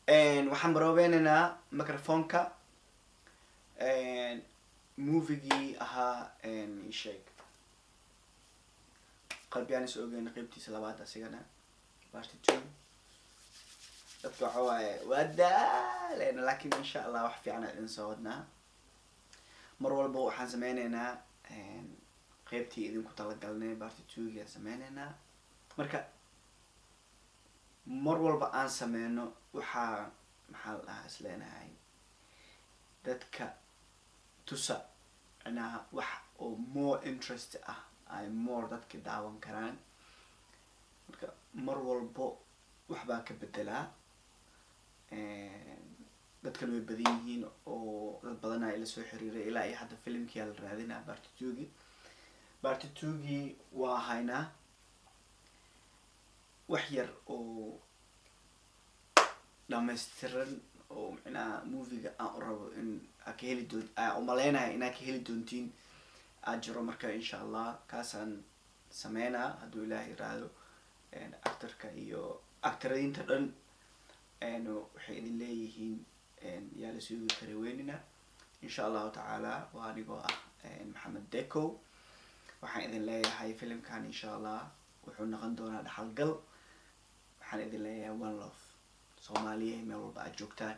waxaan baroobeynanaa microfonka movigii ahaa sheeg qalbiyaan is ogeyn qaybtiisa labaad asigana part 2 dadka waxa waaye waa daaleyna laakiin insha allah wax fiican idin soo wadnaa mar walba waxaan sameyneynaa qaybtii idinku talagalnay part 2 gaan sameyneynaa marka mar walba aan sameyno waxaa maxaa la dhahaa isleenahay dadka tusa inaha wax oo more interest ah ay more dadka daawan karaan marka mar walbo waxbaa ka bedelaa dadkan way badan yihiin oo dad badan ay la soo xiriiray ilaa iyo hadda filimkii la raadinaa part 2 waa haynaa wax yar oo dhammaystiran oo macnaha moviga aan u rabo in aad ka heli doontiin aan umaleynaya inaad ka heli doontiin aad jiro marka insha allah kaasaan sameynaa hadduu ilaahay yiraahdo actorka iyo actoradiinta dhan waxay idin leeyihiin yaa la sugi kari weynina insha allahu tacaala waa anigoo ah Maxamed Deko waxaan idin leeyahay filimkan insha allah wuxuu noqon doonaa dhaxalgal waxaan idin leeyahay one love Soomaaliya meel walba aad joogtaan